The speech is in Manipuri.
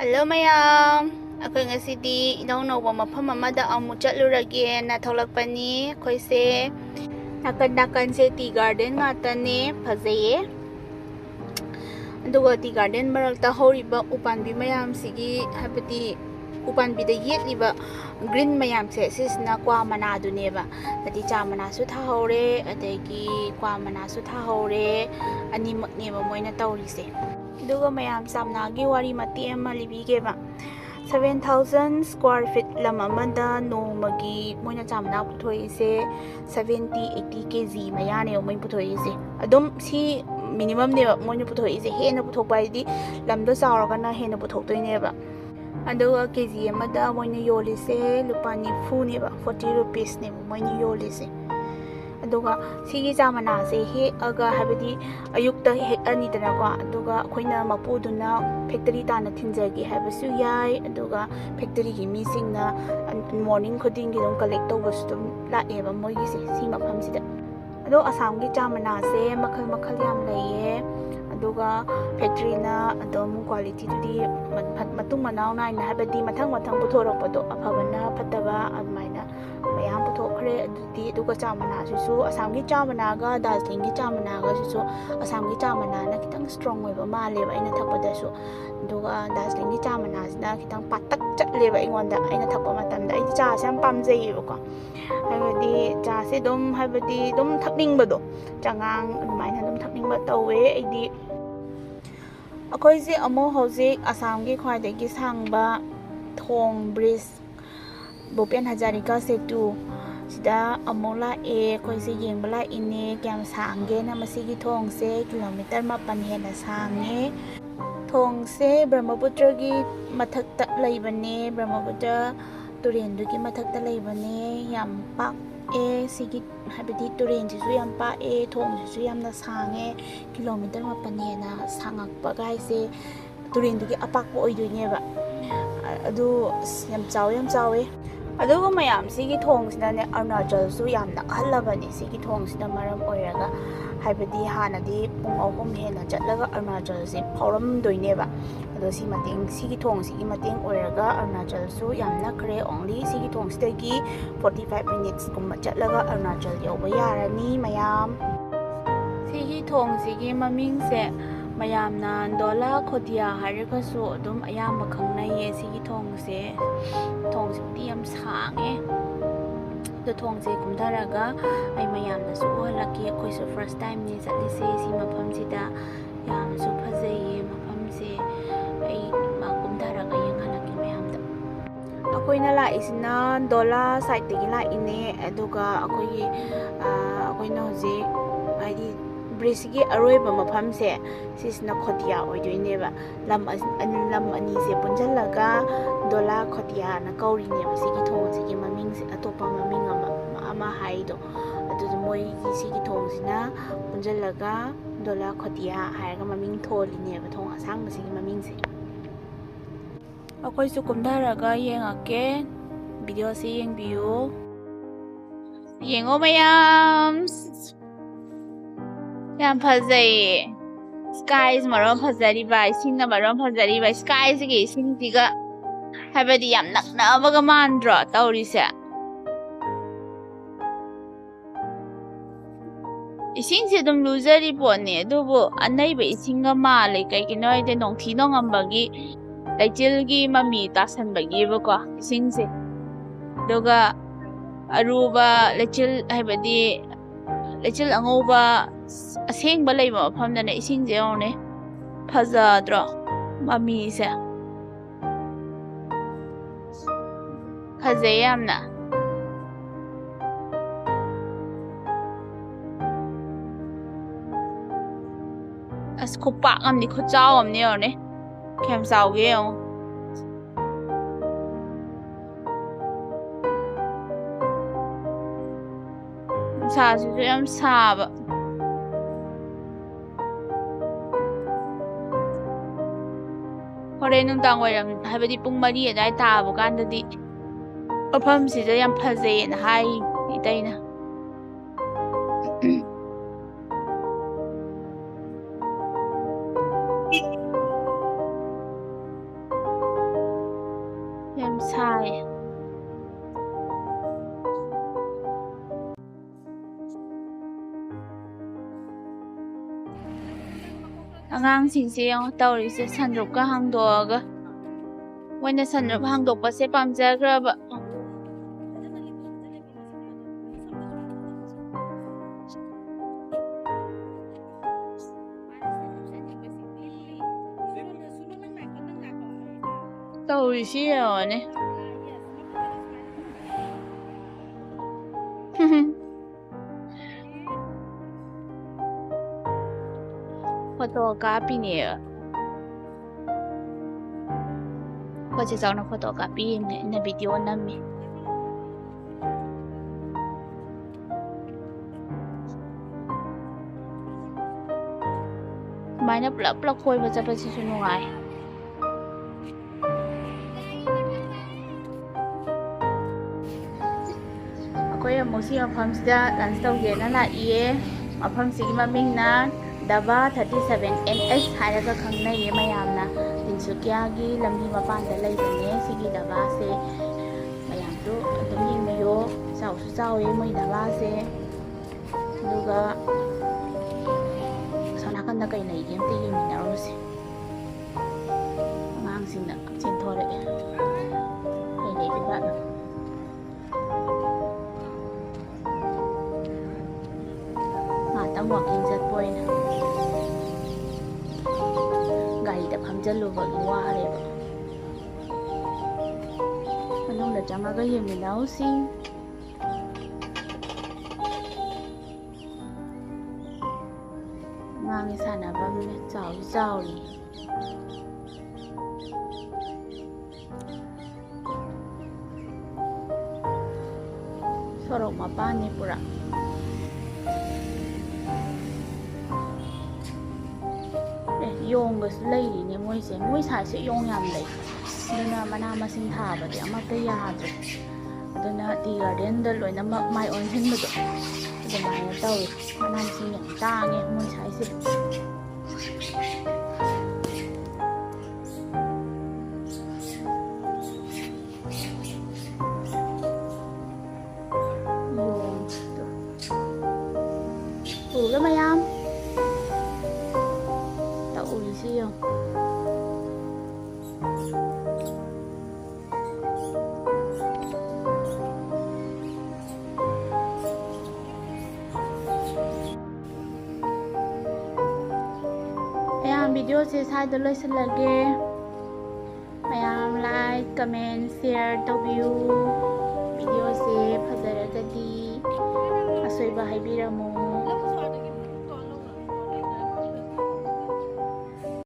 Hello mayam. Akoy ngasidi ilaw nawa mafam amada amu chatlurage na tholakpani akoy se nakan se tea garden ngatane phajaye. Aduga tea garden marakta horiba upanbi mayam sigi habati upanbi da yetliba green mayam se sisna kwa mana duneba ati cha mana su tha hore adegi kwa mana su tha hore ani makneba moina tawrise. Duga mayam samnagi wari mati ama libigeba 7,000 square feet lam amada nomagi moina chamna puthoise 70-80 kg mayane omai puthoise adum si minimum ne moina puthoise hena puthokpa idi lamdo sauraga na hena puthoktoineba aduga kg amada moina yolise lupa nifu neba 40 rupees ne moina yolise aduga sigi chamana se he aga habidi ayukta he ani dana ko aduga khoina mapuduna factory tana thinjagi habasu yai aduga factory gi mi singna morning khuding gi dom collect tawbas dum la eba moi gi si mafam sida ado asam gi chamana se makhal makhal yam laiye aduga factory na adom quality tudi matung manau na habadi mathang puthorok pado afabana pataba admaina mayam puthokre adudi aduga chamana su asam gi chamana ga darjeeling gi chamana ga su asam gi chamana na kitang strong oiba maleba aina thakpada su aduga darjeeling gi chamana sina kitang patak chatleba ingonda aina thakpa matamda ai cha sam pamjayeba ko habadi cha se dom habadi dom thakningbado changang admaina dom thakningba tawe aidi akhoi je amo hoje asam gi khwaidagi sangba thong bridge Bhupen Hazarika Setu sida amola khoi se yengbala ine kyam sangge na masigi thong se kilometer 8 hena sange thong se Brahmaputra gi mathakta laibane Brahmaputra turen du gi mathakta laibane yam pak sigi habidi turen ji su yam pa thong ji su yam na sange kilometer 8 hena sangakpa gai se turen du gi apak po oidoineba adu yam chawe aduga mayam sigi thong sina ne Arunachal su yam nakhalabani sigi thong sina maram oiraga haibadi hanadi pung ahum hena chatlaga Arunachal se phauram doineba ado si mating sigi thong sigi mating oiraga Arunachal su yam nakre only sigi thong sidagi 45 minutes kumma chatlaga Arunachal yoba yarani mayam sigi thong sigi maming se mayam na dola khodia harika su adum ayam khangnai sigi thong se yam sange the thong se kumdaraga ai mayam na su halaki khoi su first time ni chatlise si mafam sida yam su phajai mafam se ai ma kumdaraga yang halaki mayam da akoina la isina dola side tegi la ine aduga akoina hoje ai bridge gi aroiba mafam se sisna khotia oidoineba lam ani se punjalaga dola khotia na kaurineba sigi thong sigi maming se atopa maming ama haido adu moi gi sigi thong sina punjalaga dola khotia haiga maming tholineba thong asang sigi maming se akoi su kumdaraga yengake video se yengbiu yengo mayam yam phajai skies marom phajari bai singna marom phajari bai sky sigi singtiga habadi yam nakna abaga mandra tawrise ising se dum luzari pone dubu anaiba isinga male kai kinoi de nongthi nongambagi laijilgi mami tasanbagi bako ising se doga aruba lechil habadi lechil angoba asengba leiba mafamdana ising je yone phajadro mami se phajay yamna as khupak amni khuchaw amni yone kem sauge yo sa su yam saba hore nungtang wairam habadi pung 4 adai tabu kandadi mafam sida yam phajai na hai itaina sai. ꯑꯉꯥꯡꯁꯤꯡꯁꯦ ꯌꯦꯡꯉꯣ ꯇꯧꯔꯤꯁꯦ ꯁꯟꯔꯨꯞꯀ ꯍꯥꯡꯗꯣꯛꯑꯒ ꯃꯣꯏꯅ ꯁꯟꯔꯨꯞ ꯍꯥꯡꯗꯣꯛꯄꯁꯦ ꯄꯥꯝꯖꯈ꯭ꯔꯕ. tꯧꯔꯤꯁꯤ ꯌꯦꯡꯉꯣꯅꯦ. ꯐꯣꯇꯣ ꯀꯥꯞꯄꯤꯅꯦꯕ. ꯑꯩꯈꯣꯏ ꯆꯦ ꯆꯥꯎꯅ ꯐꯣꯇꯣ ꯀꯥꯞꯄꯤꯌꯦꯅꯦ, ꯑꯩꯅ ꯚꯤꯗꯤꯑꯣ ꯅꯝꯃꯤ. ꯁꯨꯃꯥꯏꯅ ꯄꯨꯂꯞ ꯄꯨꯂꯞ ꯀꯣꯏꯕ ꯆꯠꯄꯁꯤꯁꯨ ꯅꯨꯡꯉꯥꯏ. ꯑꯩꯈꯣꯏ ꯑꯃꯨꯛ ꯁꯤ ꯃꯐꯝꯁꯤꯗ ꯂꯟꯁ ꯇꯧꯒꯦꯅ ꯂꯥꯛꯏꯌꯦ. ꯃꯐꯝꯁꯤꯒꯤ ꯃꯃꯤꯡꯅ ꯗꯕꯥ 37NS ꯍꯥꯏꯔꯒ ꯈꯪꯅꯩꯌꯦ ꯃꯌꯥꯝꯅ. ꯇꯤꯟꯁꯨꯀꯤꯌꯥꯒꯤ ꯂꯝꯕꯤ ꯃꯄꯥꯟꯗ ꯂꯩꯕꯅꯦ ꯁꯤꯒꯤ ꯗꯕꯥꯁꯦ. ꯃꯌꯥꯝꯁꯨ ꯑꯗꯨꯝ ꯌꯦꯡꯕꯤꯌꯣ. ꯆꯥꯎꯁꯨ ꯆꯥꯎꯋꯦ ꯃꯣꯏ ꯗꯕꯥꯁꯦ. ꯑꯗꯨꯒ ꯑꯁꯣꯝ ꯅꯥꯀꯟꯗ ꯀꯩ ꯂꯩꯒꯦ ꯑꯝꯇ ꯌꯦꯡꯃꯤꯟꯅꯔꯨꯁꯦ. ꯑꯉꯥꯡꯁꯤꯡꯅ ꯆꯦꯟꯊꯣꯔꯛꯑꯦ. ꯀꯩ ꯂꯩꯕꯖꯥꯠꯅꯣ? ꯉꯥꯛꯇꯪ ꯋꯥꯛꯀꯤꯡ ꯆꯠꯄ ꯑꯣꯏꯅ. ꯒꯥꯔꯤꯗ ꯐꯝꯖꯜꯂꯨꯕꯒꯤ ꯋꯥꯔꯦꯕ. ꯃꯅꯨꯡꯗ ꯆꯪꯉꯒ ꯌꯦꯡꯃꯤꯟꯅꯧꯁꯤ. ꯑꯉꯥꯡꯒꯤ ꯁꯥꯟꯅꯐꯝꯅꯦ, ꯆꯥꯎꯁꯨ ꯆꯥꯎꯔꯤ. ꯁꯣꯔꯣꯛ ꯃꯄꯥꯟꯅꯤ ꯄꯨꯔꯥ. ꯌꯣꯡꯒꯁꯨ ꯂꯩꯔꯤꯅꯦ ꯃꯣꯏꯁꯦ. ꯃꯣꯏ ꯁꯥꯏꯁꯦ ꯌꯣꯡ ꯌꯥꯝ ꯂꯩ. ꯑꯗꯨꯅ ꯃꯅꯥ ꯃꯁꯤꯡ ꯊꯥꯕꯗꯤ ꯑꯃꯠꯇ ꯌꯥꯗ꯭ꯔꯦ. ꯑꯗꯨꯅ ꯇꯤ ꯒꯥꯔꯗꯦꯟꯗ ꯂꯣꯏꯅꯃꯛ ꯃꯥꯏ ꯑꯣꯟꯁꯤꯟꯕꯗꯣ ꯑꯗꯨꯃꯥꯏꯅ ꯇꯧꯋꯤ. ꯃꯅꯥ ꯃꯁꯤꯡ ꯌꯥꯝ ꯇꯥꯡꯉꯦ ꯃꯣꯏ ꯁꯥꯏꯁꯦ. ꯎꯔꯦ ꯃꯌꯥꯝ ꯇꯧꯔꯤꯁꯤ ꯌꯦꯡꯉꯣ. ꯃꯌꯥꯝ ꯚꯤꯗꯤꯑꯣꯁꯦ ꯁ꯭ꯋꯥꯏꯗ ꯂꯣꯏꯁꯤꯜꯂꯒꯦ. ꯃꯌꯥꯝ ꯂꯥꯏꯛ, ꯀꯃꯦꯟ, ꯁꯤꯌꯔ ꯇꯧꯕꯤꯌꯨ. ꯚꯤꯗꯤꯑꯣꯁꯦ ꯐꯖꯔꯒꯗꯤ ꯑꯁꯣꯏꯕ ꯍꯥꯏꯕꯤꯔꯝꯃꯨ.